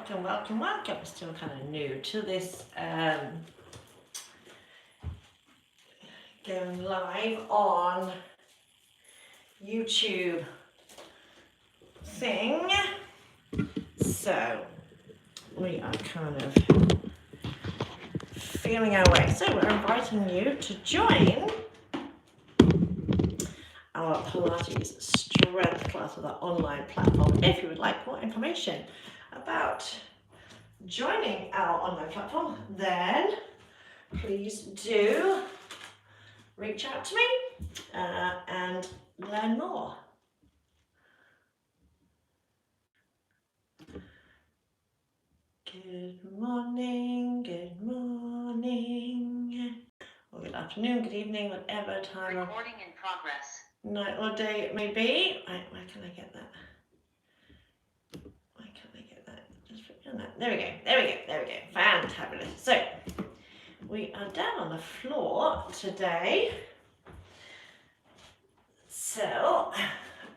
welcome, welcome, welcome. I'm still kind of new to this going live on YouTube thing. So we are kind of feeling our way. So we're inviting you to join our Pilates strength class with our online platform. If you would like more information about joining our online platform, then please do reach out to me and learn more. Good morning, or good afternoon, good evening, whatever time of recording in progress. Night or day it may be. Right, where can I get that? Why can't I get that? Just put on that. There we go. Fantabulous. So we are down on the floor today. So,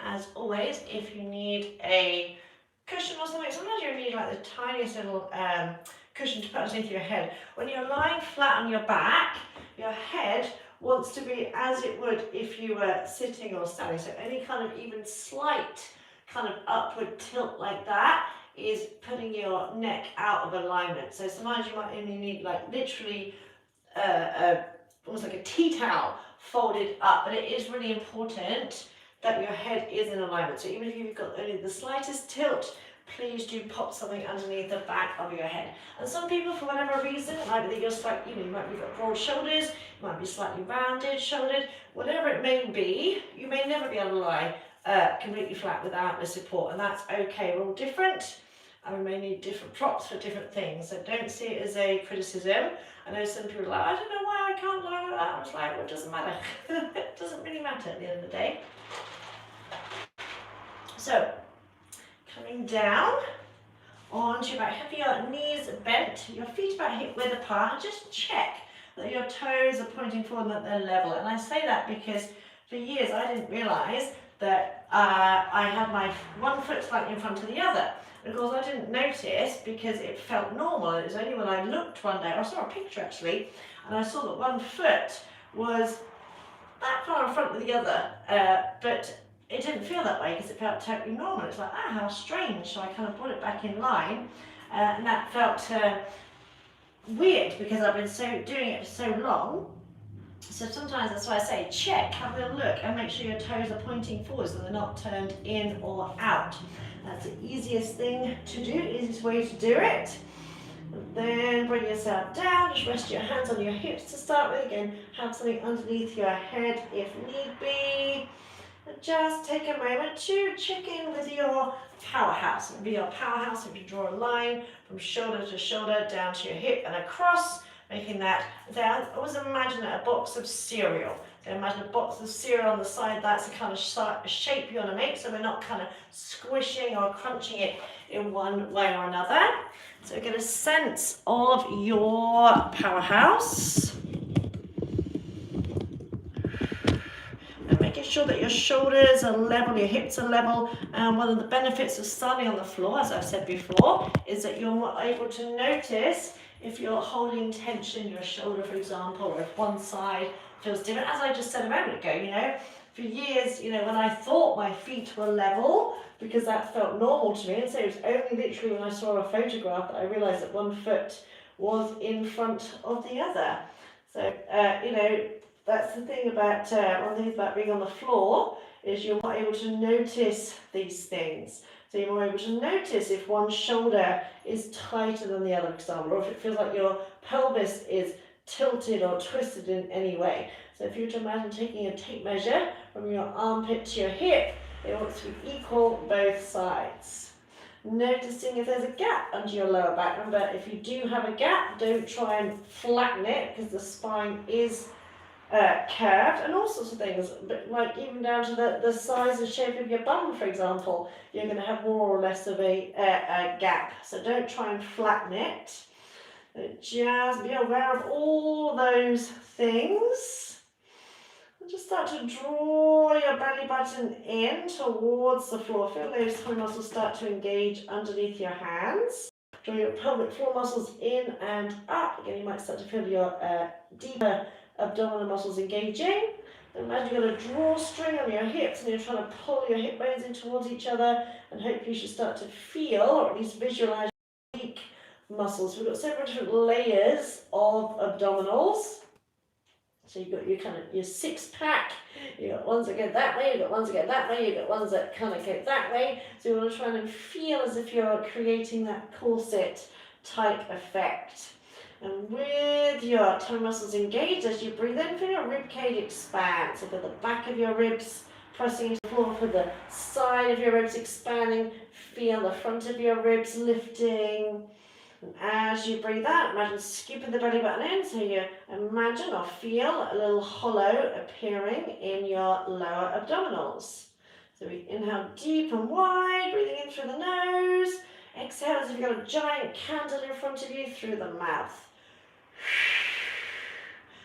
as always, if you need a cushion or something, sometimes you need like the tiniest little cushion to put underneath your head. When you're lying flat on your back, your head wants to be as it would if you were sitting or standing. So any kind of even slight kind of upward tilt like that is putting your neck out of alignment. So sometimes you might only need like literally almost like a tea towel folded up, but it is really important that your head is in alignment. So even if you've got only the slightest tilt, please do pop something underneath the back of your head. And some people, for whatever reason, it might be that you're slightly, you might be got broad shoulders, you might be slightly rounded shouldered, whatever it may be, you may never be able to lie completely flat without the support, and that's okay. We're all different, and we may need different props for different things. So don't see it as a criticism. I know some people are like, I don't know why I can't lie like that. I was like, well, it doesn't matter. It doesn't really matter at the end of the day. So, coming down onto your back, have your knees bent, your feet about hip width apart, and just check that your toes are pointing forward and that they're level. And I say that because for years I didn't realise that I had my one foot slightly in front of the other. And of course I didn't notice because it felt normal. It was only when I looked one day, I saw a picture actually, and I saw that one foot was that far in front of the other, but it didn't feel that way because it felt totally normal. It's like, how strange. So I kind of brought it back in line, and that felt weird because I've been doing it for so long. So sometimes that's why I say check, have a look, and make sure your toes are pointing forward so they're not turned in or out. That's the easiest thing to do, easiest way to do it. And then bring yourself down, just rest your hands on your hips to start with. Again, have something underneath your head if need be. And just take a moment to check in with your powerhouse. It would be your powerhouse if you draw a line from shoulder to shoulder, down to your hip and across, making that down. Always imagine a box of cereal. So imagine a box of cereal on the side, that's the kind of shape you want to make, so we're not kind of squishing or crunching it in one way or another. So get a sense of your powerhouse. And making sure that your shoulders are level, your hips are level. And one of the benefits of standing on the floor, as I've said before, is that you're more able to notice if you're holding tension in your shoulder, for example, or if one side feels different. As I just said a moment ago, for years, when I thought my feet were level, because that felt normal to me, and so it was only literally when I saw a photograph that I realised that one foot was in front of the other. So, that's the thing about, one of the things about being on the floor, is you're more able to notice these things. So you're more able to notice if one shoulder is tighter than the other, for example, or if it feels like your pelvis is tilted or twisted in any way. So if you were to imagine taking a tape measure from your armpit to your hip, it wants to be equal both sides. Noticing if there's a gap under your lower back. Remember, if you do have a gap, don't try and flatten it because the spine is curved, and all sorts of things, but like even down to the size and shape of your bum, for example, you're going to have more or less of a gap. So don't try and flatten it. Just be aware of all those things. And just start to draw your belly button in towards the floor. Feel those tummy muscles start to engage underneath your hands. Draw your pelvic floor muscles in and up. Again, you might start to feel your deeper abdominal muscles engaging. Imagine you've got a drawstring on your hips and you're trying to pull your hip bones in towards each other, and hopefully you should start to feel, or at least visualize, weak muscles. We've got several different layers of abdominals. So you've got your six pack, you've got ones that go that way, you've got ones that go that way, you've got ones that kind of go that way. So you want to try and feel as if you're creating that corset type effect. And with your tummy muscles engaged, as you breathe in, feel your rib cage expand. So for the back of your ribs pressing into the floor, for the side of your ribs expanding, feel the front of your ribs lifting. And as you breathe out, imagine scooping the belly button in, so you imagine or feel a little hollow appearing in your lower abdominals. So we inhale deep and wide, breathing in through the nose. Exhale as if you've got a giant candle in front of you through the mouth.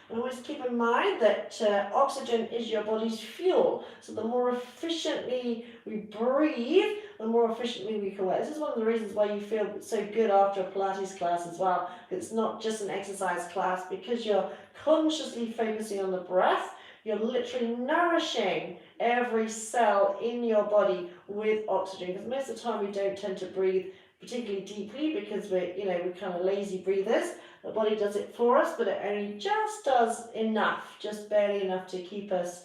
And always keep in mind that oxygen is your body's fuel. So the more efficiently we breathe, the more efficiently we can work. This is one of the reasons why you feel so good after a Pilates class as well. It's not just an exercise class, because you're consciously focusing on the breath. You're literally nourishing every cell in your body with oxygen. Because most of the time we don't tend to breathe particularly deeply because we're kind of lazy breathers. The body does it for us, but it only just does enough, just barely enough to keep us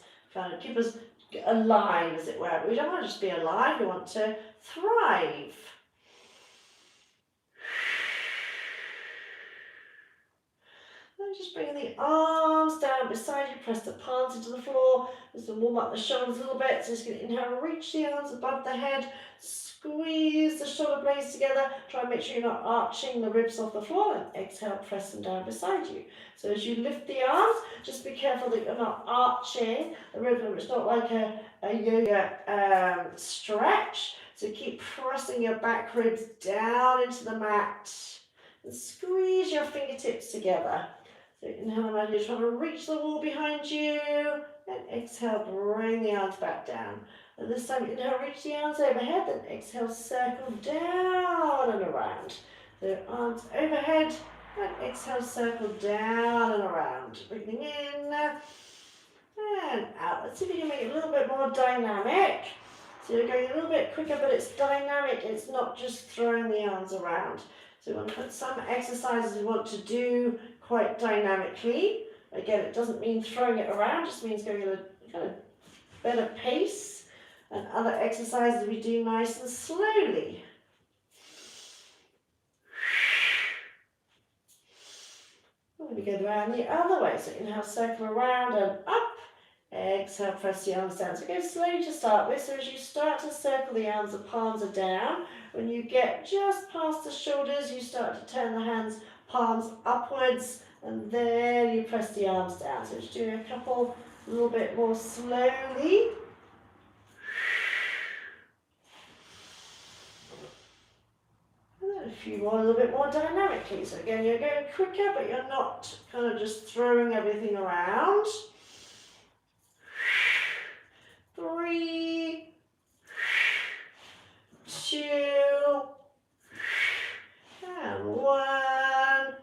alive, as it were. But we don't want to just be alive, we want to thrive. And just bring the arms down beside you, press the palms into the floor, just to warm up the shoulders a little bit. So just going to inhale, reach the arms above the head, squeeze the shoulder blades together, try and make sure you're not arching the ribs off the floor, and exhale, press them down beside you. So as you lift the arms, just be careful that you're not arching the ribs. It's not like a yoga stretch, so keep pressing your back ribs down into the mat and squeeze your fingertips together. So inhale, imagine you're trying to reach the wall behind you, and exhale, bring the arms back down. And this time, inhale, reach the arms overhead, then exhale, circle down and around. So arms overhead, and exhale, circle down and around. Breathing in and out. Let's see if we can make it a little bit more dynamic. So you're going a little bit quicker, but it's dynamic. It's not just throwing the arms around. So we want to put some exercises we want to do quite dynamically. Again, it doesn't mean throwing it around, it just means going at a kind of better pace. And other exercises we do nice and slowly. And we go around the other way. So inhale, circle around and up. Exhale, press the arms down. So go slowly to start with. So as you start to circle the arms, the palms are down. When you get just past the shoulders, you start to turn the hands, palms upwards, and then you press the arms down. So just doing a couple, a little bit more slowly. And then a few more, a little bit more dynamically. So again, you're going quicker, but you're not kind of just throwing everything around. 3, 2, and 1.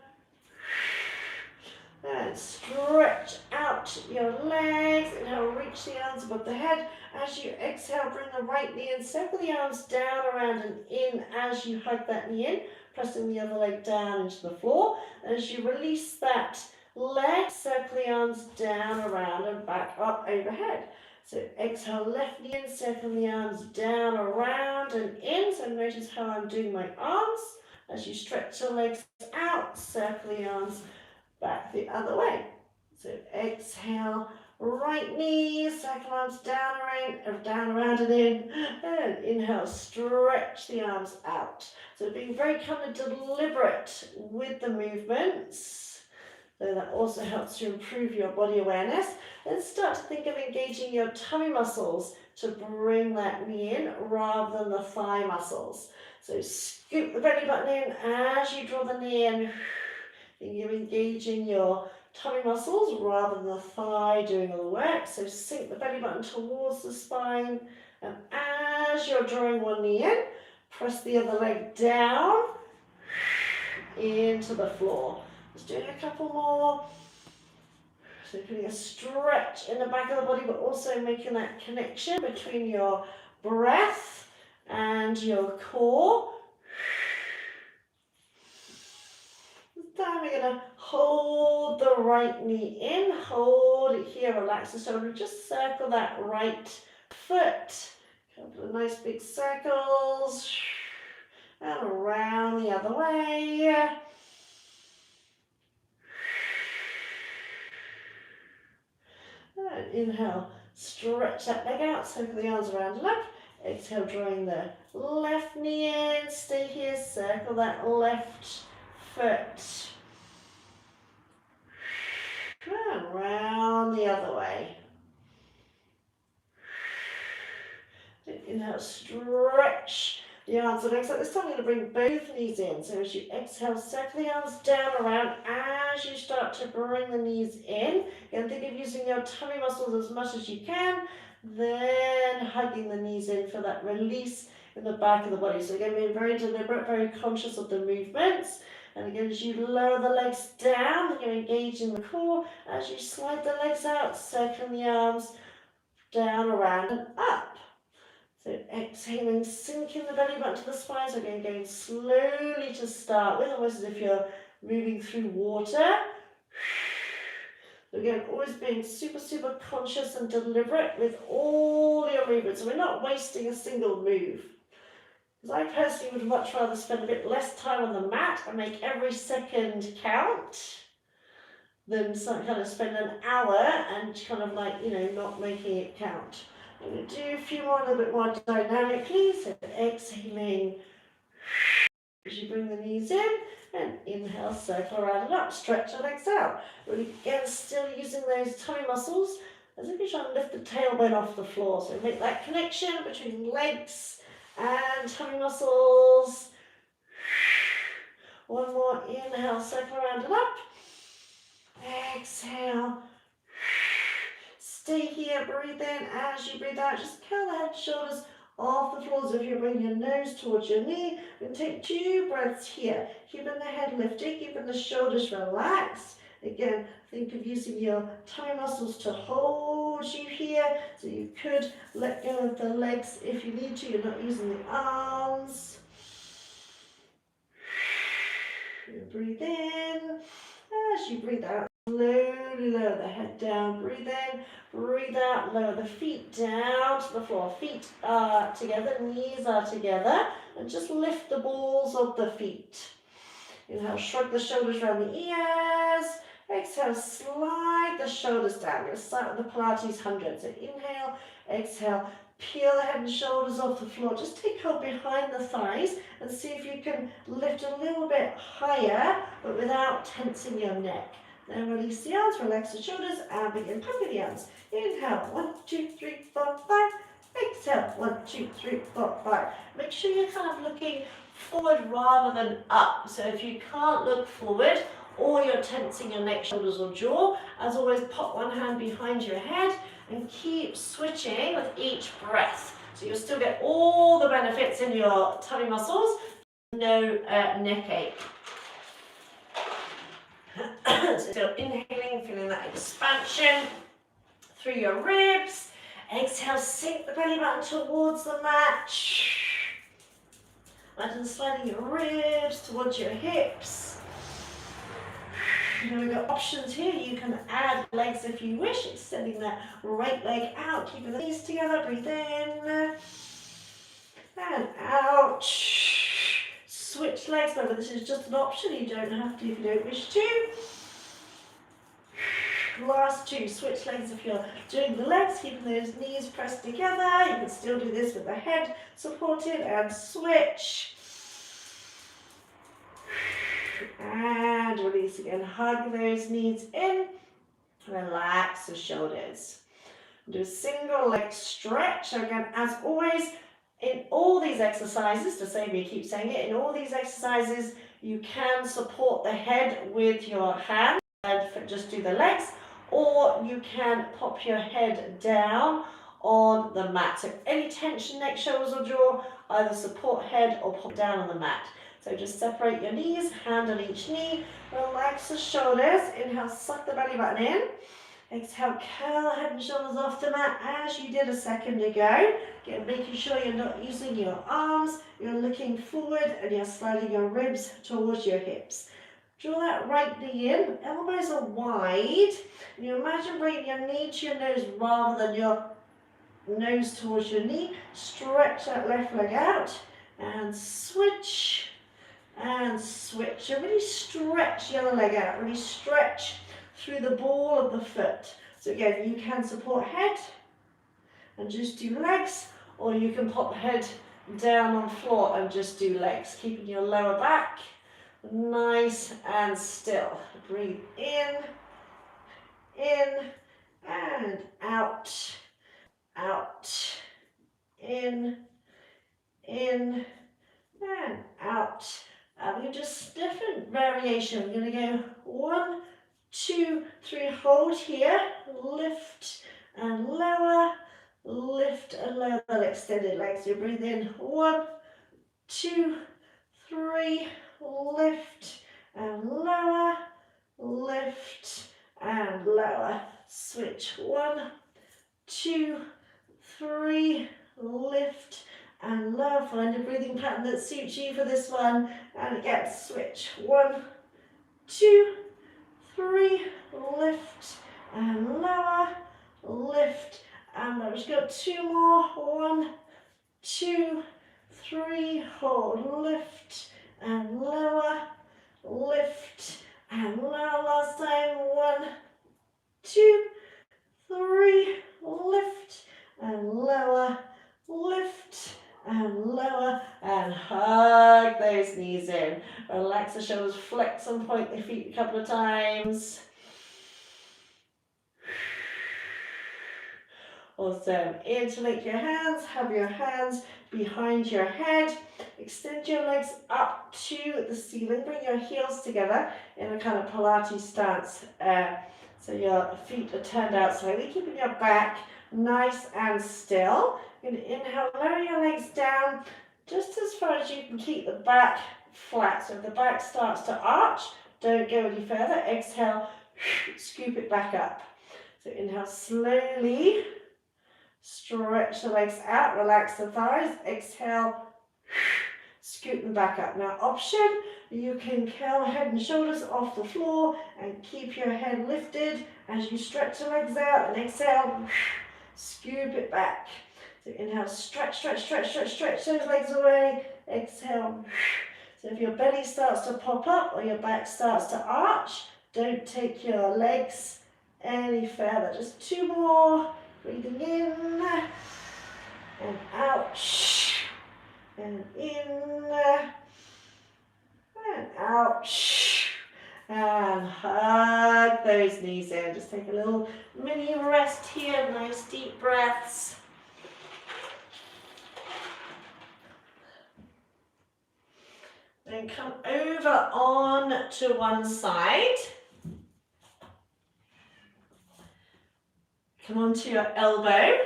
And stretch out your legs. Inhale, reach the arms above the head. As you exhale, bring the right knee in. Circle the arms down, around, and in as you hug that knee in. Pressing the other leg down into the floor. And as you release that leg, circle the arms down, around, and back up overhead. So exhale, left knee in, circle the arms down, around, and in. So notice how I'm doing my arms. As you stretch the legs out, circle the arms back the other way. So exhale, right knee, circle arms down, around and in. And inhale, stretch the arms out. So being very kind of deliberate with the movements. So that also helps to improve your body awareness. Then start to think of engaging your tummy muscles to bring that knee in rather than the thigh muscles. So scoop the belly button in as you draw the knee in. You're engaging your tummy muscles rather than the thigh doing all the work. So sink the belly button towards the spine. And as you're drawing one knee in, press the other leg down. into the floor. Just doing a couple more. So putting a stretch in the back of the body, but also making that connection between your breath and your core. Then we're going to hold the right knee in, hold it here, relax the shoulder, just circle that right foot. A couple of nice big circles, and around the other way. And inhale, stretch that leg out, circle the arms around and up. Exhale, drawing the left knee in, stay here, circle that left foot. And round the other way. Inhale, stretch the arms and exhale. This time I'm going to bring both knees in. So as you exhale, circle the arms down around. As you start to bring the knees in, and think of using your tummy muscles as much as you can. Then hugging the knees in for that release in the back of the body. So again, being very deliberate, very conscious of the movements. And again, as you lower the legs down, you're engaging the core. As you slide the legs out, circling the arms down, around, and up. So exhaling, sinking the belly button to the spine. So again, going slowly to start with, almost as if you're moving through water. So again, always being super, super conscious and deliberate with all your movements. So we're not wasting a single move. Because I personally would much rather spend a bit less time on the mat and make every second count than kind of spend an hour and kind of like, not making it count. I'm going to do a few more, a little bit more dynamically. So exhaling as you bring the knees in, and inhale, circle around and up, stretch and exhale. Really, again, still using those tummy muscles as if you're trying to lift the tailbone off the floor. So make that connection between legs and tummy muscles. One more, inhale, circle around and up. Exhale. Stay here, breathe in. As you breathe out, just curl the head, shoulders off the floor as if you're bringing your nose towards your knee. And take 2 breaths here, keeping the head lifted, keeping the shoulders relaxed. Again, think of using your tummy muscles to hold you here. So you could let go of the legs if you need to. You're not using the arms. Breathe in. As you breathe out, slowly lower the head down. Breathe in, breathe out, lower the feet down to the floor. Feet are together, knees are together, and just lift the balls of the feet. Inhale, shrug the shoulders around the ears. Exhale, slide the shoulders down. We're going to start with the Pilates 100. So inhale, exhale, peel the head and shoulders off the floor. Just take hold behind the thighs and see if you can lift a little bit higher, but without tensing your neck. Then release the arms, relax the shoulders, and begin pumping the arms. Inhale, 1, 2, 3, 4, 5. Exhale, 1, 2, 3, 4, 5. Make sure you're kind of looking forward rather than up. So if you can't look forward, or you're tensing your neck, shoulders, or jaw, as always, pop one hand behind your head and keep switching with each breath. So you'll still get all the benefits in your tummy muscles, no neck ache. So still inhaling, feeling that expansion through your ribs. Exhale, sink the belly button towards the mat. Imagine sliding your ribs towards your hips. We've got options here. You can add legs if you wish, extending that right leg out, keeping the knees together. Breathe in and out. Switch legs, but this is just an option. You don't have to if you don't wish to. Last 2, switch legs if you're doing the legs, keeping those knees pressed together. You can still do this with the head supported, and switch. And release again. Hug those knees in. Relax the shoulders. Do a single leg stretch. So again, as always, in all these exercises, to save me keep saying it, in all these exercises, you can support the head with your hands and just do the legs, or you can pop your head down on the mat. So any tension, neck, shoulders, or jaw, either support head or pop down on the mat. So just separate your knees, hand on each knee, relax the shoulders. Inhale, suck the belly button in. Exhale, curl the head and shoulders off the mat as you did a second ago. Again, making sure you're not using your arms, you're looking forward and you're sliding your ribs towards your hips. Draw that right knee in, elbows are wide. And you imagine bringing your knee to your nose rather than your nose towards your knee. Stretch that left leg out and switch and switch. So really stretch the other leg out, really stretch through the ball of the foot. So again, you can support head and just do legs, or you can pop head down on floor and just do legs, keeping your lower back nice and still. Breathe in, and out, out, in, and out. We're just different variation. We're going to go 1, 2, 3, hold here, lift and lower, lift and lower that extended legs. You breathe in, 1, 2, 3, lift and lower, lift and lower. Switch, 1, 2, 3, lift and lower. Find a breathing pattern that suits you for this one. And again, switch, 1, 2, 3, lift and lower, lift and lower. Just got 2 more, 1, 2, 3, hold, lift and lower, lift and lower. Last time, 1, 2, 3, lift and lower, lift and lower, and hug those knees in. Relax the shoulders, flex and point the feet a couple of times. Awesome. Interlink your hands, have your hands behind your head. Extend your legs up to the ceiling. Bring your heels together in a kind of Pilates stance. So your feet are turned out slightly, keeping your back nice and still. You're going to inhale, lower your legs down just as far as you can keep the back flat. So if the back starts to arch, don't go any further. Exhale, scoop it back up. So inhale slowly, stretch the legs out, relax the thighs. Exhale, scoop them back up. Now option, you can curl head and shoulders off the floor and keep your head lifted as you stretch the legs out, and exhale, scoop it back. So inhale, stretch, stretch, stretch, stretch, stretch those legs away. Exhale. So if your belly starts to pop up or your back starts to arch, don't take your legs any further. Just 2 more. Breathing in and out and in and out and hug those knees in. Just take a little mini rest here. Nice deep breaths. Then come over on to one side. Come onto your elbow,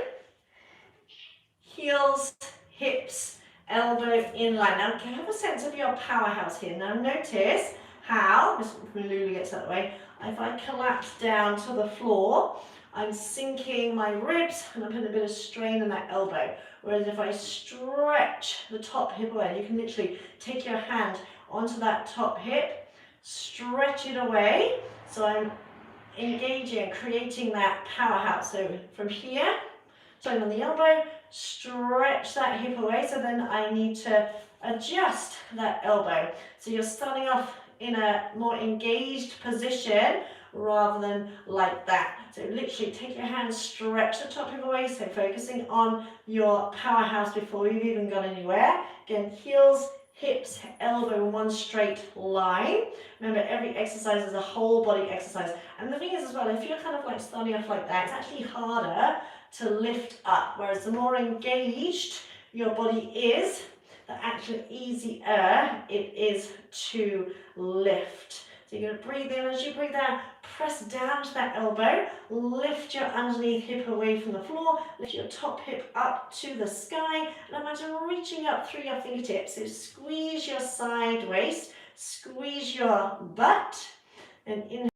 heels, hips, elbow in line. Now have a sense of your powerhouse here. Now notice how, just when Lulu gets out of the way, if I collapse down to the floor, I'm sinking my ribs and I'm putting a bit of strain in that elbow. Whereas if I stretch the top hip away, you can literally take your hand onto that top hip, stretch it away. So I'm engaging, creating that powerhouse. So from here, starting on the elbow, stretch that hip away. So then I need to adjust that elbow. So you're starting off in a more engaged position rather than like that. So literally take your hand, stretch the top hip away. So focusing on your powerhouse before you've even gone anywhere. Again, heels, hips, elbow in one straight line. Remember, every exercise is a whole body exercise. And the thing is as well, if you're kind of like starting off like that, it's actually harder to lift up. Whereas the more engaged your body is, the actually easier it is to lift. So you're going to breathe in. As you breathe out, press down to that elbow, lift your underneath hip away from the floor, lift your top hip up to the sky, and imagine reaching up through your fingertips. So squeeze your side waist, squeeze your butt, and inhale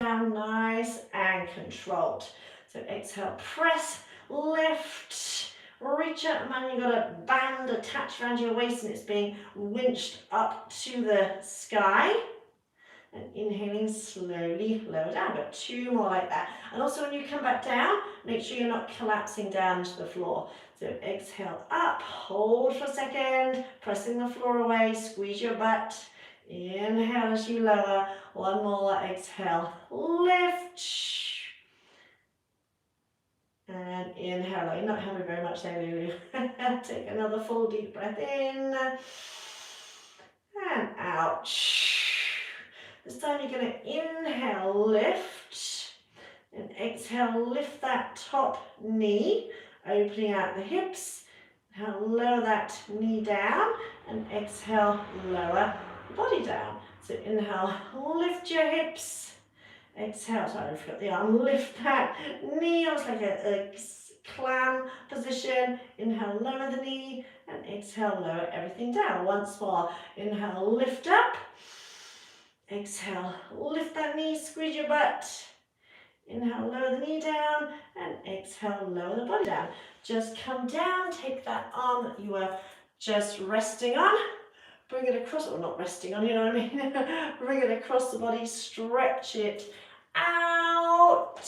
down nice and controlled. So exhale, press, lift, reach up, and then you've got a band attached around your waist and it's being winched up to the sky. And inhaling slowly, lower down. Got 2 more like that. And also when you come back down, make sure you're not collapsing down to the floor. So exhale up, hold for a second, pressing the floor away, squeeze your butt. Inhale as you lower. 1 more, exhale, lift. And inhale. You're not having very much there, Lulu. Take another full deep breath in. And out. This time you're going to inhale, lift, and exhale, lift that top knee, opening out the hips. Now lower that knee down, and exhale, lower the body down. So inhale, lift your hips. Exhale, sorry, I forgot the arm. Lift that knee, almost like a clam position. Inhale, lower the knee, and exhale, lower everything down. Once more, inhale, lift up. Exhale, lift that knee, squeeze your butt. Inhale, lower the knee down, and exhale, lower the body down. Just come down, take that arm that you were just resting on, bring it across, or not resting on, you know what I mean? Bring it across the body, stretch it out.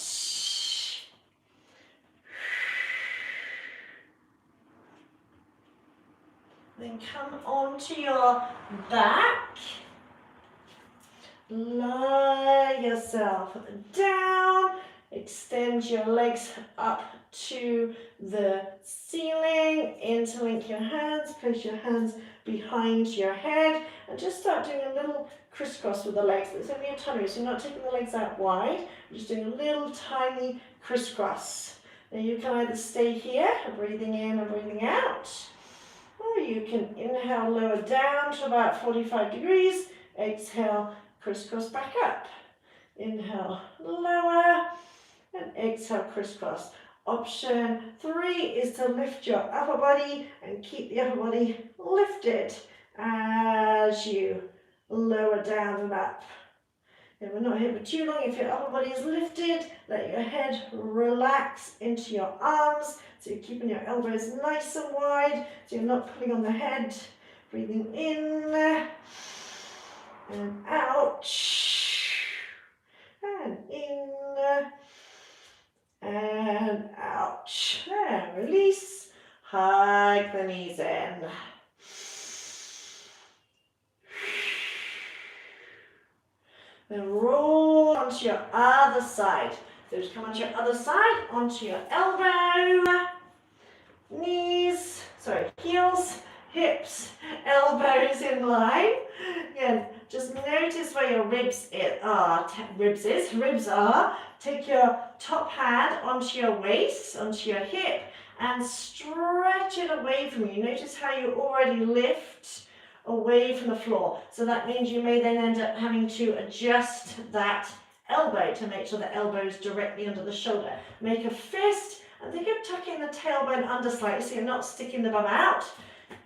Then come onto your back. Lie yourself down, extend your legs up to the ceiling, interlink your hands, place your hands behind your head, and just start doing a little crisscross with the legs. It's only a tiny, so you're not taking the legs out wide, you're just doing a little tiny crisscross. Now you can either stay here, breathing in and breathing out, or you can inhale, lower down to about 45 degrees, exhale, crisscross back up. Inhale, lower, and exhale, crisscross. Option 3 is to lift your upper body and keep the upper body lifted as you lower down and up. And we're not here for too long. If your upper body is lifted, let your head relax into your arms. So you're keeping your elbows nice and wide, so you're not pulling on the head. Breathing in and out, and in, and out. There, release, hug the knees in. Then roll onto your other side. So just come onto your other side, onto your elbow, knees, heels, hips, elbows in line. Again, just notice where your ribs are. Take your top hand onto your waist, onto your hip, and stretch it away from you. Notice how you already lift away from the floor. So that means you may then end up having to adjust that elbow to make sure the elbow is directly under the shoulder. Make a fist, and think of tucking the tailbone under slightly so you're not sticking the bum out.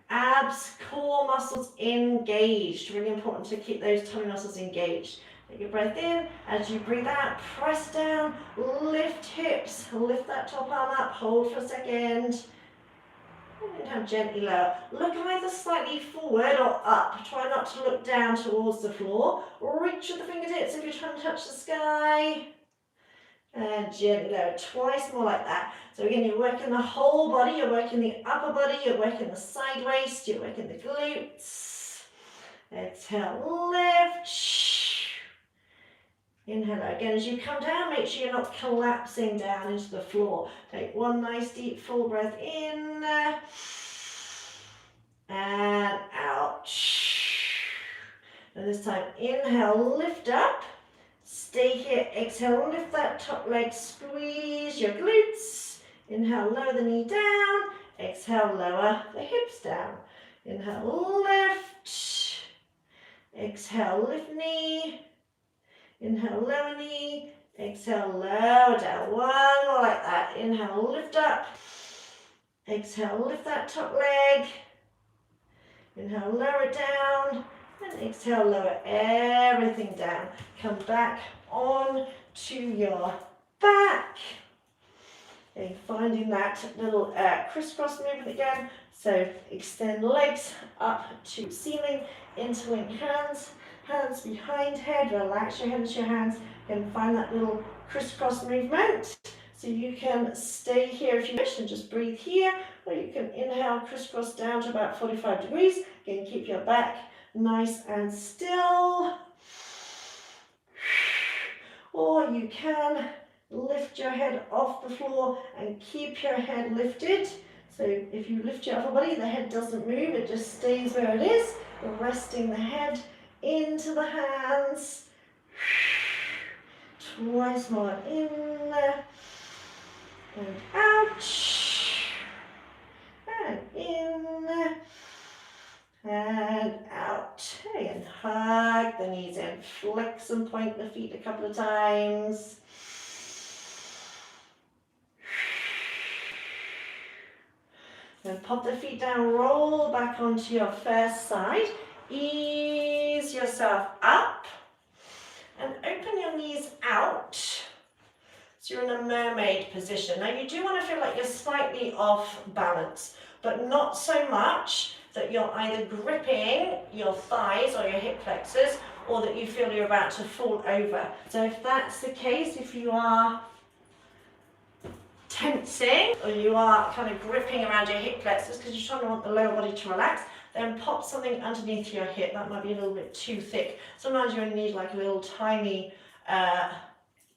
Abs, core muscles engaged. Really important to keep those tummy muscles engaged. Take your breath in. As you breathe out, press down, lift hips, lift that top arm up, hold for a second. And inhale gently lower. Look either slightly forward or up. Try not to look down towards the floor. Reach with the fingertips if you're trying to touch the sky. And gently lower. Twice more like that. So again, you're working the whole body. You're working the upper body. You're working the side waist. You're working the glutes. Exhale, lift. Inhale. Again, as you come down, make sure you're not collapsing down into the floor. Take one nice deep full breath in. And out. And this time, inhale, lift up. Stay here, exhale, lift that top leg, squeeze your glutes. Inhale, lower the knee down. Exhale, lower the hips down. Inhale, lift. Exhale, lift knee. Inhale, lower knee. Exhale, lower down. One more like that. Inhale, lift up. Exhale, lift that top leg. Inhale, lower it down. And exhale, lower everything down. Come back on to your back. Okay, finding that little crisscross movement again. So extend legs up to ceiling, interlink hands, hands behind head, relax your head into your hands, and find that little crisscross movement. So you can stay here if you wish and just breathe here, or you can inhale, crisscross down to about 45 degrees. Again, keep your back nice and still. Or you can lift your head off the floor and keep your head lifted. So if you lift your upper body, the head doesn't move, it just stays where it is. Resting the head into the hands. Twice more, in and out. And in and out. And hug the knees in. Flex and point the feet a couple of times. Then pop the feet down, roll back onto your first side. Ease yourself up and open your knees out. So you're in a mermaid position. Now you do want to feel like you're slightly off balance, but not so much that you're either gripping your thighs or your hip flexors, or that you feel you're about to fall over. So if that's the case, if you are tensing or you are kind of gripping around your hip flexors because you're trying to want the lower body to relax, then pop something underneath your hip. That might be a little bit too thick. Sometimes you only need like a little tiny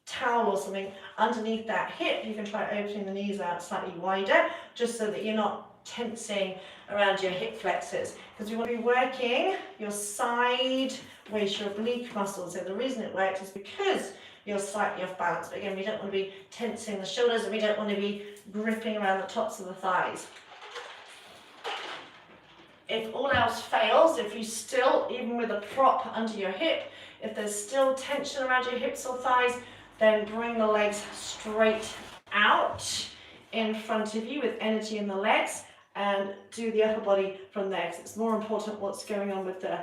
towel or something underneath that hip. You can try opening the knees out slightly wider, just so that you're not tensing around your hip flexors, because you want to be working your side waist, your oblique muscles. So the reason it works is because you're slightly off balance. But again, we don't want to be tensing the shoulders, and we don't want to be gripping around the tops of the thighs. If all else fails, if you still, even with a prop under your hip, if there's still tension around your hips or thighs, then bring the legs straight out in front of you with energy in the legs, and do the upper body from there, because it's more important what's going on with the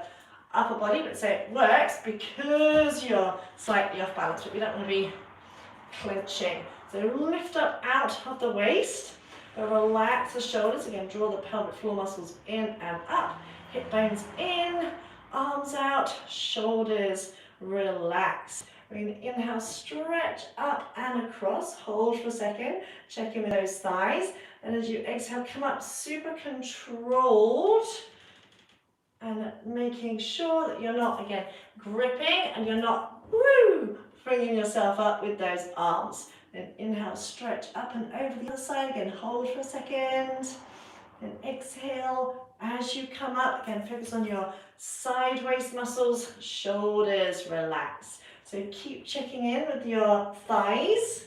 upper body. But so it works because you're slightly off balance, but we don't want to be clenching. So lift up out of the waist, relax the shoulders. Again, draw the pelvic floor muscles in and up, hip bones in, arms out, shoulders relax. We're going to inhale, stretch up and across, hold for a second, check in with those thighs, and as you exhale, come up super controlled, and making sure that you're not, again, gripping, and you're not, bringing yourself up with those arms. Then inhale, stretch up and over the other side, again, hold for a second, then exhale. As you come up, again, focus on your side waist muscles, shoulders relax. So keep checking in with your thighs,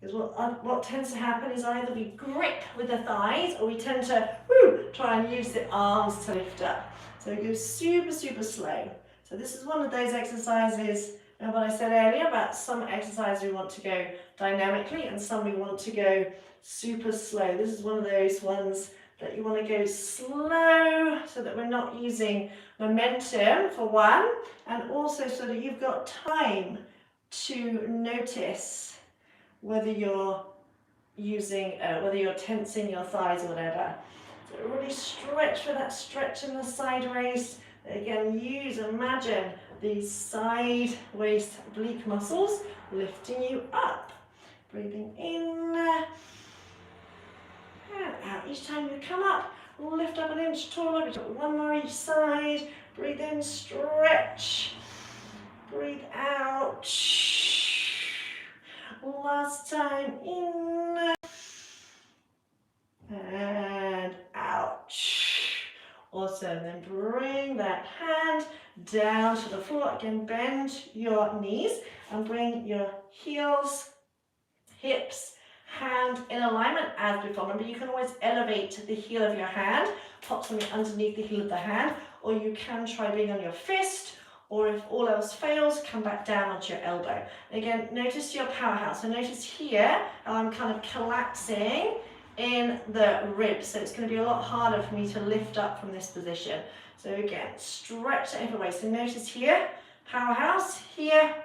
because what tends to happen is either we grip with the thighs, or we tend to try and use the arms to lift up. So go super, super slow. So this is one of those exercises, and what I said earlier about some exercises we want to go dynamically and some we want to go super slow. This is one of those ones that you want to go slow, so that we're not using momentum for one, and also so that you've got time to notice whether you're using, whether you're tensing your thighs or whatever. So really stretch for that stretch in the side waist. Again, imagine these side waist oblique muscles lifting you up. Breathing in and out. Each time you come up, lift up an inch taller. We do one more each side. Breathe in, stretch. Breathe out. Last time, in and out. Awesome. Then bring that hand down to the floor. Again, bend your knees and bring your heels, hips, hand in alignment as before. Remember, you can always elevate the heel of your hand, pop something underneath the heel of the hand, or you can try being on your fist or if all else fails, come back down onto your elbow. Again, notice your powerhouse. So notice here how I'm kind of collapsing in the ribs. So it's going to be a lot harder for me to lift up from this position. So again, stretch the upper waist. So notice here, powerhouse, here,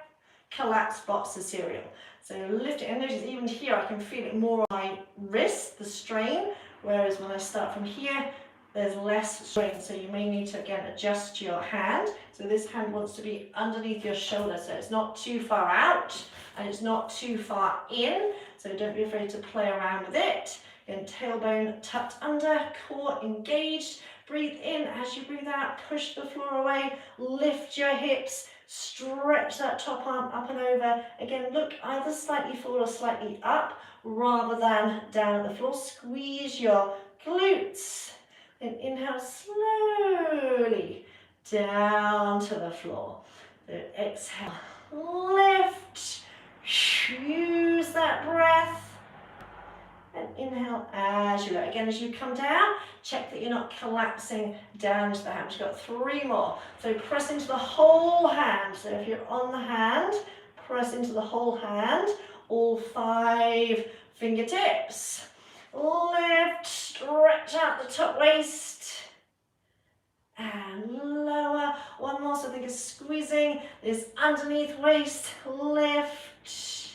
collapse box of cereal. So lift it, and notice even here I can feel it more on my wrist, the strain, whereas when I start from here, there's less strain. So you may need to again adjust your hand. So this hand wants to be underneath your shoulder, so it's not too far out and it's not too far in. So don't be afraid to play around with it. Again, tailbone tucked under, core engaged. Breathe in. As you breathe out, push the floor away, lift your hips, stretch that top arm up and over. Again, look either slightly forward or slightly up rather than down at the floor. Squeeze your glutes. Then inhale slowly down to the floor. Then exhale, lift, use that breath. And inhale as you look. Again, as you come down, check that you're not collapsing down into the hand. You've got 3 more. So press into the whole hand. So if you're on the hand, press into the whole hand, all 5 fingertips. Lift, stretch out the top waist. And lower. One more, so think of squeezing this underneath waist. Lift.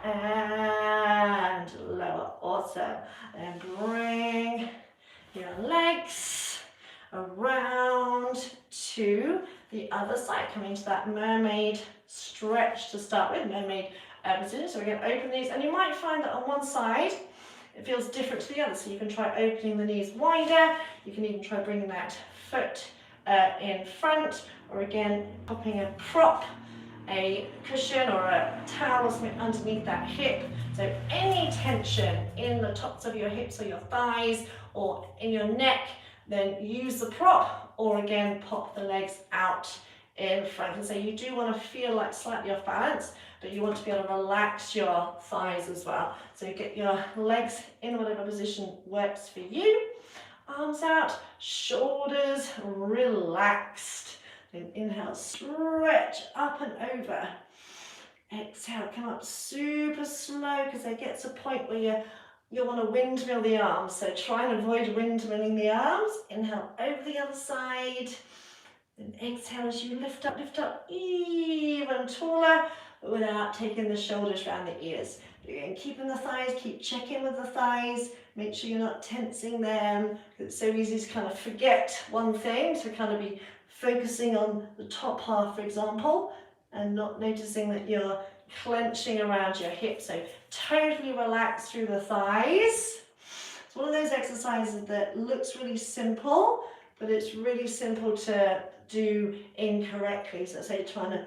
And lower, awesome. And bring your legs around to the other side, coming to that mermaid stretch to start with, mermaid position. So we're going to open these, and you might find that on one side it feels different to the other, so you can try opening the knees wider. You can even try bringing that foot in front, or again popping a prop, a cushion or a towel or something underneath that hip. So any tension in the tops of your hips or your thighs or in your neck, then use the prop, or again pop the legs out in front. And so you do want to feel like slightly off balance, but you want to be able to relax your thighs as well. So get your legs in whatever position works for you. Arms out, shoulders relaxed. Then inhale, stretch up and over. Exhale, come up super slow, because there gets a point where you want to windmill the arms. So try and avoid windmilling the arms. Inhale, over the other side. Then exhale as you lift up even taller, but without taking the shoulders around the ears. Again, keeping the thighs, keep checking with the thighs. Make sure you're not tensing them. It's so easy to kind of forget one thing, to kind of be focusing on the top half, for example, and not noticing that you're clenching around your hips. So totally relax through the thighs. It's one of those exercises that looks really simple, but it's really simple to do incorrectly. So say trying to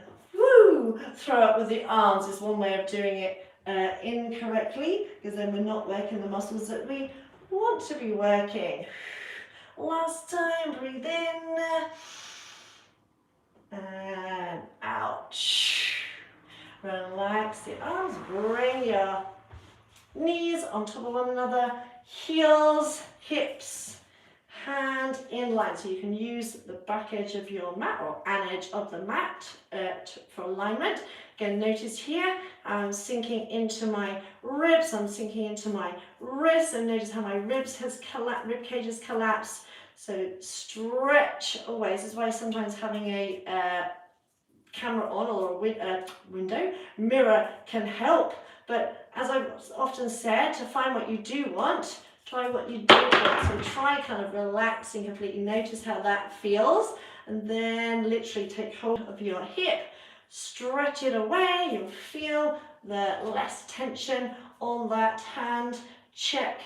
throw up with the arms is one way of doing it incorrectly, because then we're not working the muscles that we want to be working. Last time, breathe in. And out. Relax the arms, bring your knees on top of one another, heels, hips, hand in line. So you can use the back edge of your mat or an edge of the mat for alignment. Again, notice here I'm sinking into my ribs, I'm sinking into my wrists, and notice how my rib cage has collapsed. So stretch away. This is why sometimes having a camera on or a window mirror can help. But as I've often said, to find what you do want, try what you don't want. So try kind of relaxing completely. Notice how that feels, and then literally take hold of your hip, stretch it away. You'll feel the less tension on that hand. Check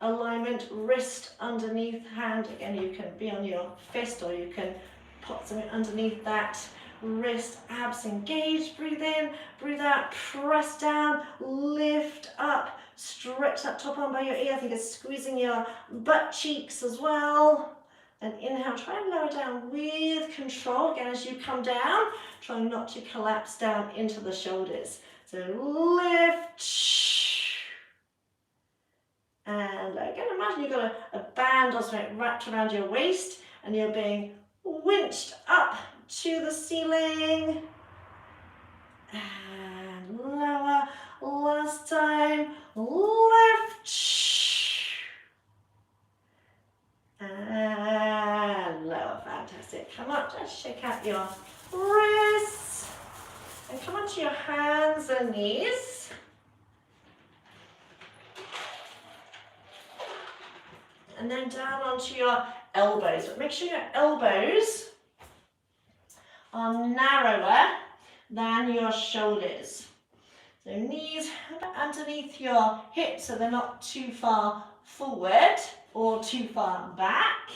alignment, wrist underneath hand. Again, you can be on your fist, or you can pop something underneath that wrist. Abs engaged. Breathe in, breathe out, press down, lift up, stretch that top arm by your ear. I think it's squeezing your butt cheeks as well. And inhale, try and lower down with control. Again, as you come down, try not to collapse down into the shoulders. So lift. And again, imagine you've got a band or something wrapped around your waist, and you're being winched up to the ceiling. And lower. Last time. Lift. And lower. Fantastic. Come up. Just shake out your wrists. And come onto your hands and knees. And then down onto your elbows. But make sure your elbows are narrower than your shoulders. So knees underneath your hips so they're not too far forward or too far back.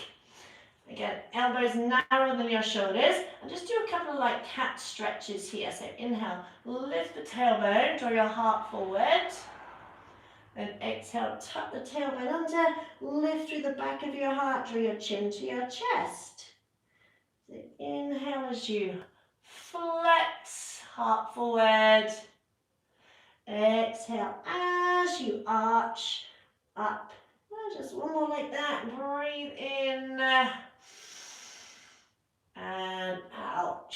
Again, elbows narrower than your shoulders. And just do a couple of like cat stretches here. So inhale, lift the tailbone, draw your heart forward. Then exhale, tuck the tailbone under, lift through the back of your heart, draw your chin to your chest. So inhale as you flex, heart forward. Exhale as you arch up. Just one more like that. Breathe in and out.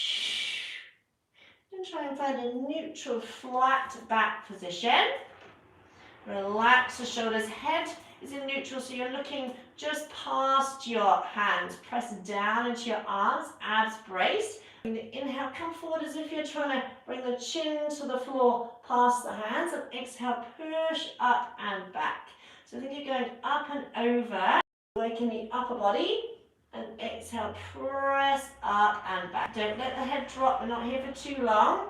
And try and find a neutral flat back position. Relax the shoulders. Head is in neutral, so you're looking just past your hands. Press down into your arms, abs braced. Inhale, come forward as if you're trying to bring the chin to the floor past the hands. And exhale, push up and back. So I think you're going up and over, working the upper body. And exhale, press up and back. Don't let the head drop. We're not here for too long.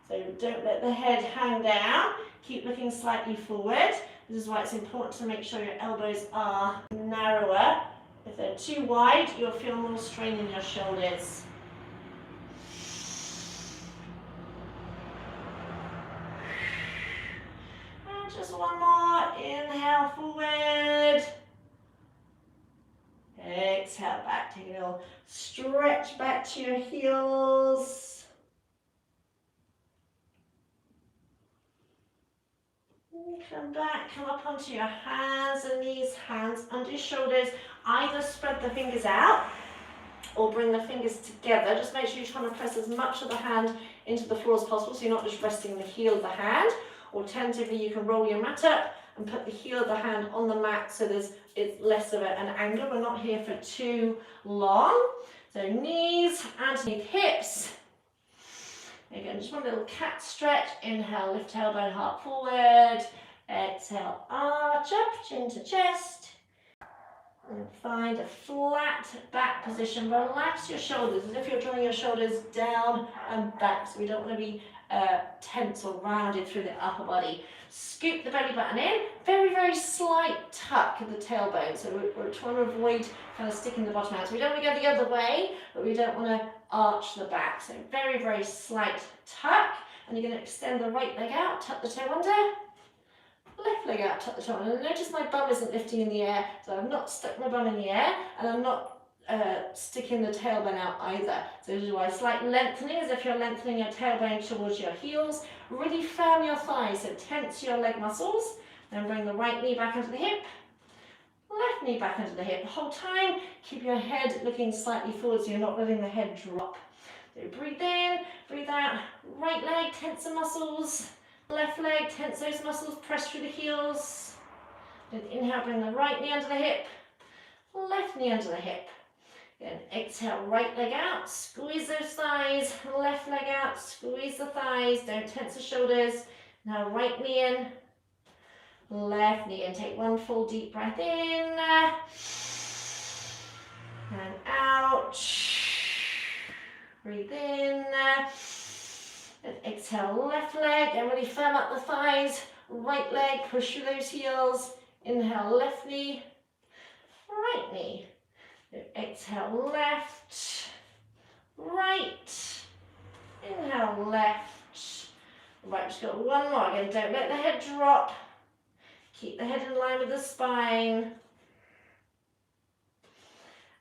So don't let the head hang down. Keep looking slightly forward. This is why it's important to make sure your elbows are narrower. If they're too wide, you'll feel more strain in your shoulders. And just one more. Inhale forward. Exhale back. Take a little stretch back to your heels. Come back, come up onto your hands and knees, hands under your shoulders. Either spread the fingers out or bring the fingers together. Just make sure you're trying to press as much of the hand into the floor as possible, so you're not just resting the heel of the hand. Alternatively, you can roll your mat up and put the heel of the hand on the mat so it's less of an angle. We're not here for too long. So knees underneath hips. Again, just one little cat stretch. Inhale, lift tailbone, heart forward. Exhale, arch up, chin to chest. And find a flat back position. Relax your shoulders as if you're drawing your shoulders down and back. So we don't want to be tense or rounded through the upper body. Scoop the belly button in. Very, very slight tuck of the tailbone. So we're trying to avoid kind of sticking the bottom out. So we don't want to go the other way, but we don't want to arch the back. So very, very slight tuck. And you're going to extend the right leg out, tuck the toe under. Left leg out, tuck the toe under. And notice my bum isn't lifting in the air. So I've not stuck my bum in the air, and I'm not sticking the tailbone out either. So this is why slight lengthening, as if you're lengthening your tailbone towards your heels. Really firm your thighs, so tense your leg muscles. Then bring the right knee back into the hip. Left knee back into the hip. The whole time, keep your head looking slightly forward so you're not letting the head drop. So breathe in, breathe out. Right leg, tense the muscles. Left leg, tense those muscles, press through the heels. Then inhale, bring the right knee under the hip. Left knee under the hip. Then exhale, right leg out, squeeze those thighs. Left leg out, squeeze the thighs. Don't tense the shoulders. Now right knee in. Left knee in. Take one full deep breath in and out. Breathe in and exhale, left leg, and really firm up the thighs. Right leg, push through those heels. Inhale, left knee, right knee. Exhale, left, right. Inhale, left. Right, just got one more. Again, don't let the head drop. Keep the head in line with the spine.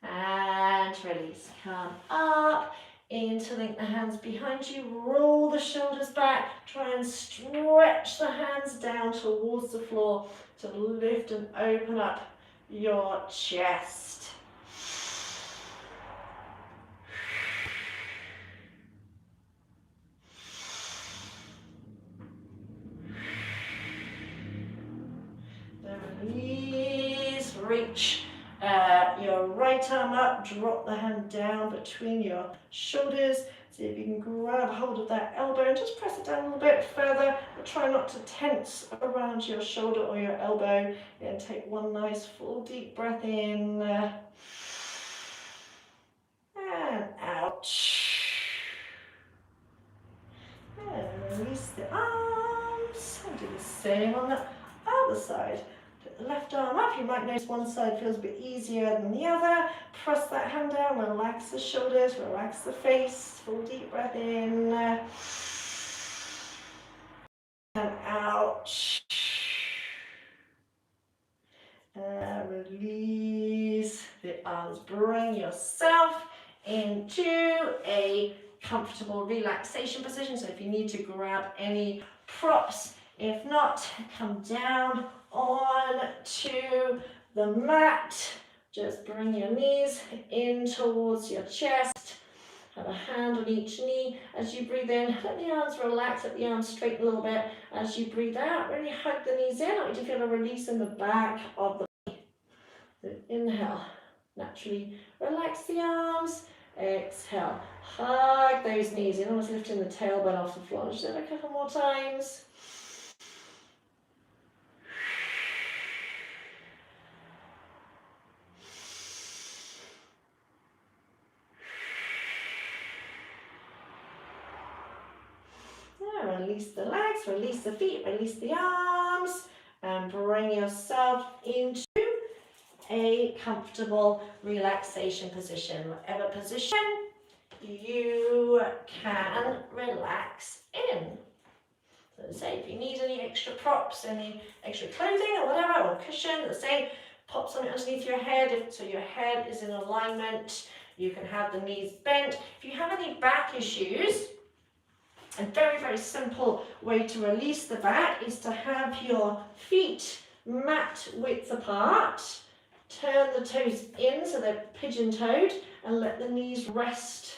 And release. Come up. Interlink the hands behind you. Roll the shoulders back. Try and stretch the hands down towards the floor to lift and open up your chest. release, reach your right arm up, drop the hand down between your shoulders. See if you can grab hold of that elbow and just press it down a little bit further, but try not to tense around your shoulder or your elbow. And take one nice full deep breath in and out. And release the arms and do the same on the other side. Put the left arm up. You might notice one side feels a bit easier than the other. Press that hand down, relax the shoulders, relax the face. Full deep breath in and out. And release the arms. Bring yourself into a comfortable relaxation position. So if you need to grab any props, if not, come down on to the mat. Just bring your knees in towards your chest. Have a hand on each knee. As you breathe in, let the arms relax, let the arms straighten a little bit. As you breathe out, really hug the knees in. I want you to feel a release in the back of the body. So inhale, naturally relax the arms. Exhale, hug those knees in, almost lifting the tailbone off the floor. Just do it a couple more times. Release the legs, release the feet, release the arms, and bring yourself into a comfortable relaxation position. Whatever position you can relax in. So say if you need any extra props, any extra clothing or whatever, or cushion, let's say pop something underneath your head so your head is in alignment. You can have the knees bent. If you have any back issues, a very, very simple way to release the back is to have your feet mat width apart. Turn the toes in so they're pigeon-toed and let the knees rest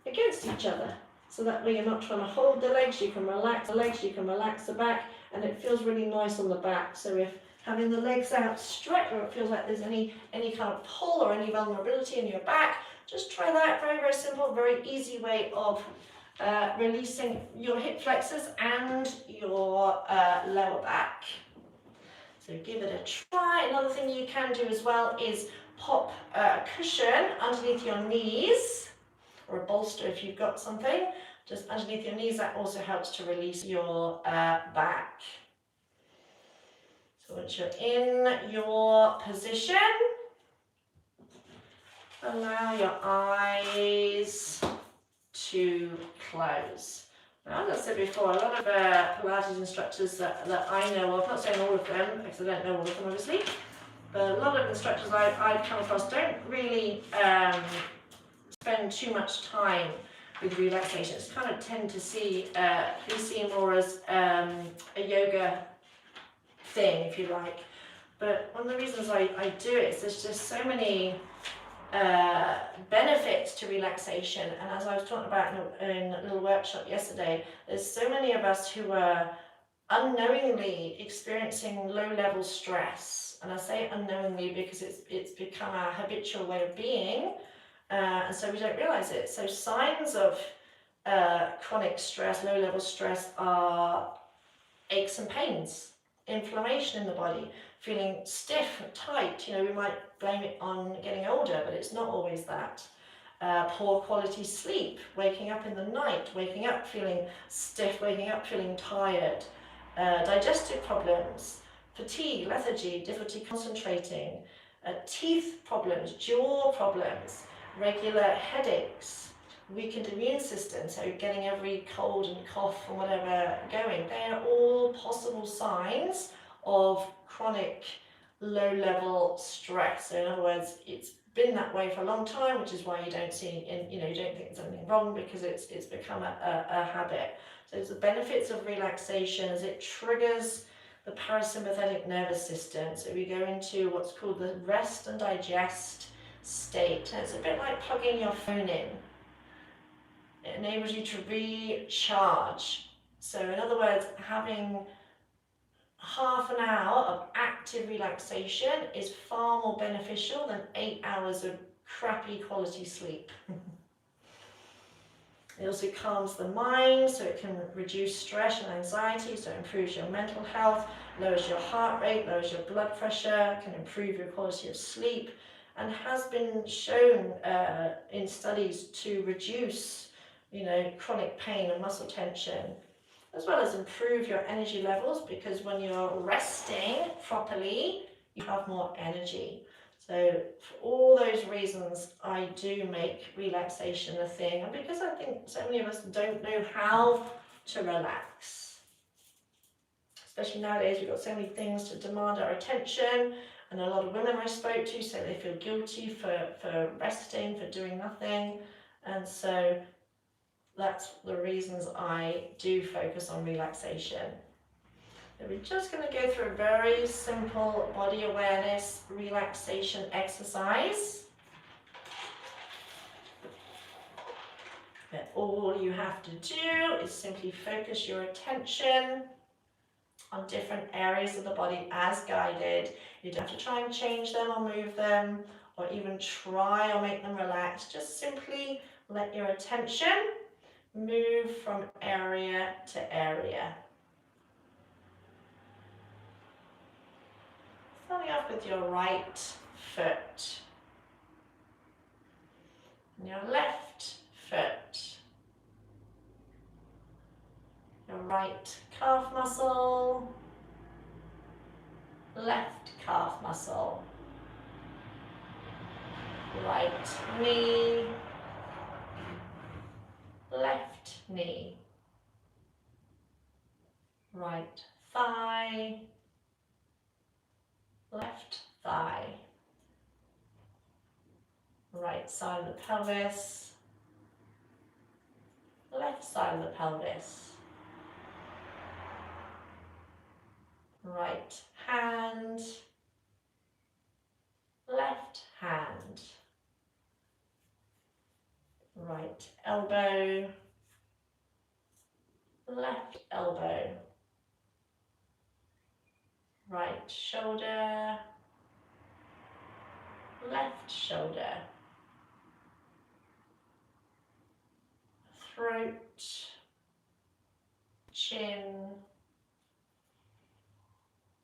against each other. So that way you're not trying to hold the legs, you can relax the legs, you can relax the back, and it feels really nice on the back. So if having the legs out straight, or it feels like there's any kind of pull or any vulnerability in your back, just try that. Very, very simple, very easy way of releasing your hip flexors and your lower back. So give it a try. Another thing you can do as well is pop a cushion underneath your knees, or a bolster if you've got something, just underneath your knees. That also helps to release your back. So once you're in your position, allow your eyes to close. Now, as I said before, a lot of Pilates instructors that I know of, not saying all of them, because I don't know all of them obviously, but a lot of instructors I've come across don't really spend too much time with relaxation. It's kind of tend to see more as a yoga thing, if you like. But one of the reasons I do it is there's just so many benefits to relaxation, and as I was talking about in a little workshop yesterday, there's so many of us who are unknowingly experiencing low-level stress, and I say unknowingly because it's become our habitual way of being, and so we don't realize it. So signs of chronic stress, low-level stress, are aches and pains, inflammation in the body, feeling stiff and tight. You know, we might blame it on getting older, but it's not always that. Poor quality sleep, waking up in the night, waking up feeling stiff, waking up feeling tired. Digestive problems, fatigue, lethargy, difficulty concentrating, teeth problems, jaw problems, regular headaches, weakened immune system, so getting every cold and cough and whatever going. They are all possible signs of chronic low-level stress. So in other words, it's been that way for a long time, which is why you don't see, you don't think there's anything wrong, because it's become a habit. So it's the benefits of relaxation as it triggers the parasympathetic nervous system. So we go into what's called the rest and digest state. And it's a bit like plugging your phone in. It enables you to recharge. So in other words, having half an hour of active relaxation is far more beneficial than 8 hours of crappy quality sleep. It also calms the mind, so it can reduce stress and anxiety, so it improves your mental health, lowers your heart rate, lowers your blood pressure, can improve your quality of sleep, and has been shown in studies to reduce, chronic pain and muscle tension, as well as improve your energy levels, because when you're resting properly, you have more energy. So for all those reasons, I do make relaxation a thing, and because I think so many of us don't know how to relax. Especially nowadays, we've got so many things to demand our attention, and a lot of women I spoke to say they feel guilty for resting, for doing nothing, and so that's the reasons I do focus on relaxation. So we're just going to go through a very simple body awareness relaxation exercise. But all you have to do is simply focus your attention on different areas of the body as guided. You don't have to try and change them or move them, or even try or make them relax. Just simply let your attention move from area to area. Starting off with your right foot, and your left foot, your right calf muscle, left calf muscle, right knee, left knee, right thigh, left thigh, right side of the pelvis, left side of the pelvis, right hand, left hand, right elbow, left elbow, right shoulder, left shoulder, throat, chin,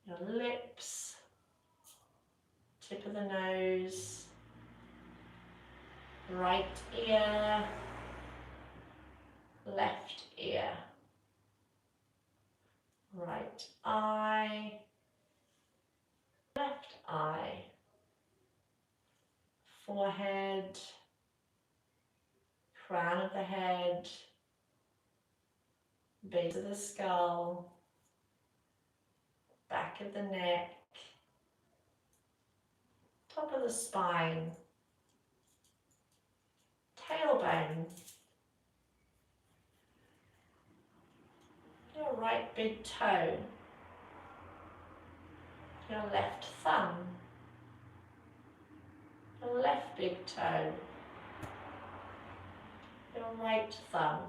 your lips, tip of the nose, right ear, left ear, right eye, left eye, forehead, crown of the head, base of the skull, back of the neck, top of the spine, tailbone, your right big toe, your left thumb, your left big toe, your right thumb,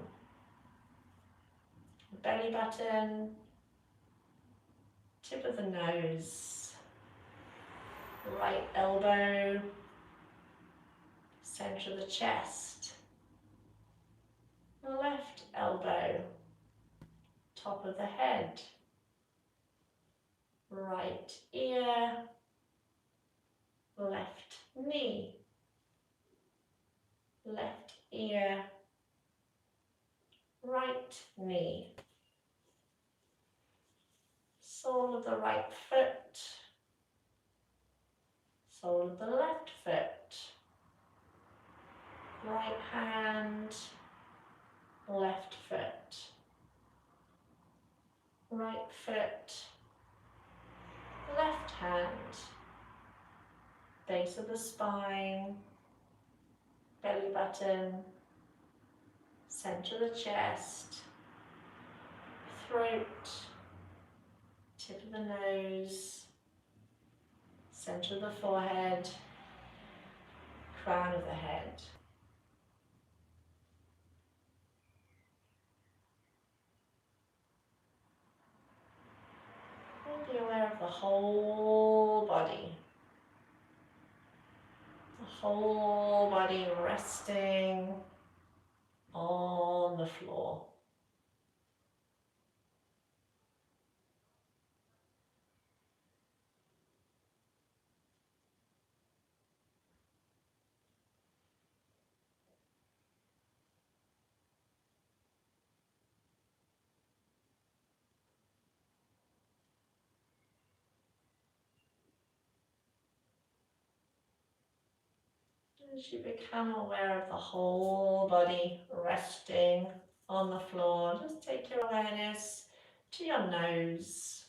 belly button, tip of the nose, right elbow, center of the chest, left elbow, top of the head, right ear, left knee, left ear, right knee, sole of the right foot, sole of the left foot, right hand, left foot, right foot, left hand, base of the spine, belly button, center of the chest, throat, tip of the nose, center of the forehead, crown of the head. Be aware of the whole body. The whole body resting on the floor. As you become aware of the whole body resting on the floor, just take your awareness to your nose.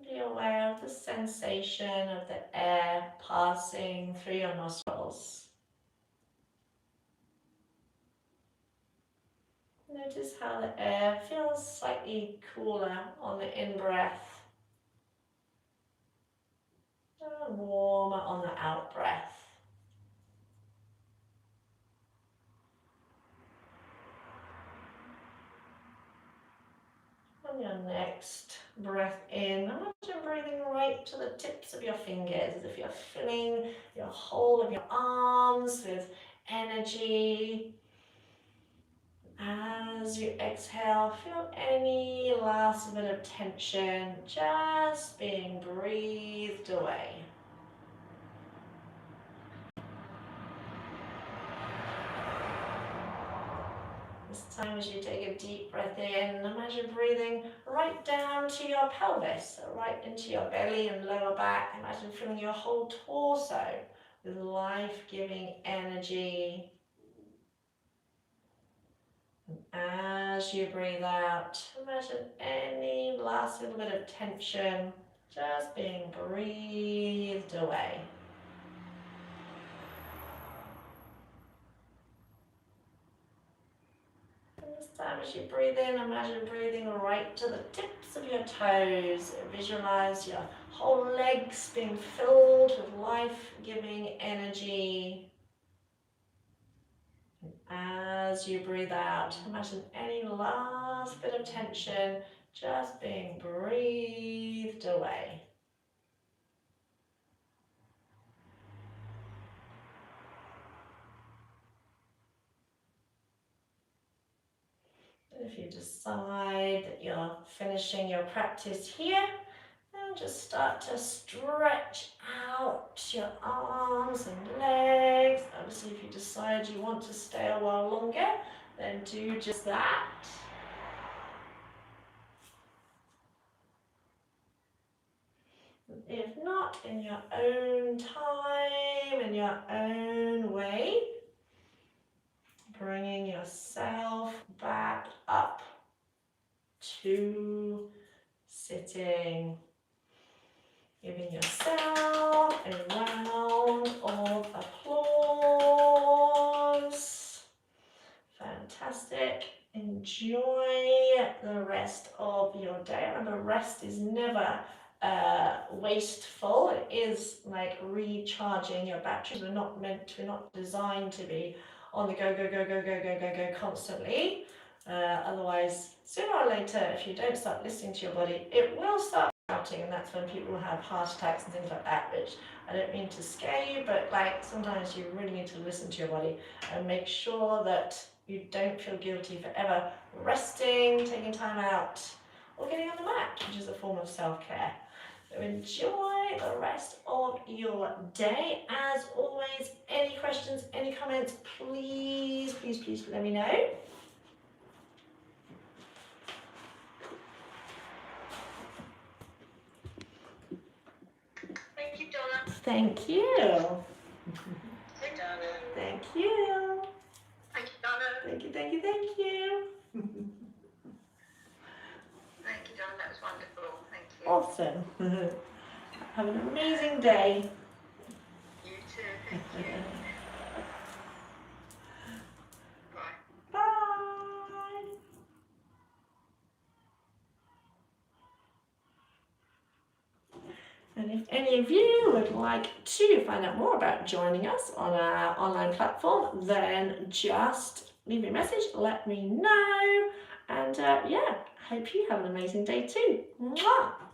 Be aware of the sensation of the air passing through your nostrils. Notice how the air feels slightly cooler on the in-breath and warmer on the out-breath. On your next breath in, imagine breathing right to the tips of your fingers, as if you're filling your whole of your arms with energy. As you exhale, feel any last bit of tension just being breathed away. This time, as you take a deep breath in, imagine breathing right down to your pelvis, so right into your belly and lower back. Imagine filling your whole torso with life-giving energy. As you breathe out, imagine any last little bit of tension just being breathed away. And this time, as you breathe in, imagine breathing right to the tips of your toes. Visualize your whole legs being filled with life-giving energy. As you breathe out, imagine any last bit of tension just being breathed away. And if you decide that you're finishing your practice here, then just start to stretch out your arms and legs. Obviously, if you decide you want to stay a while longer, then do just that. If not, in your own time, in your own way, bringing yourself back up to sitting, giving yourself a round of applause. Fantastic. Enjoy the rest of your day. Remember, rest is never wasteful. It is like recharging your batteries. We're not designed to be on the go constantly. Otherwise, sooner or later, if you don't start listening to your body, it will start shouting, and that's when people have heart attacks and things like that, which I don't mean to scare you, but like sometimes you really need to listen to your body and make sure that you don't feel guilty for ever resting, taking time out, or getting on the mat, which is a form of self-care. So enjoy the rest of your day. As always, any questions, any comments, please let me know. Thank you, Donna. Thank you. Hey, Donna. Thank you. Thank you, Donna. Thank you. Thank you, Donna. That was wonderful. Thank you. Awesome. Have an amazing day. You too. Thank you. Bye. Bye. And if any of you would like to find out more about joining us on our online platform, then just leave me a message, let me know, and yeah, Hope you have an amazing day too. Mwah!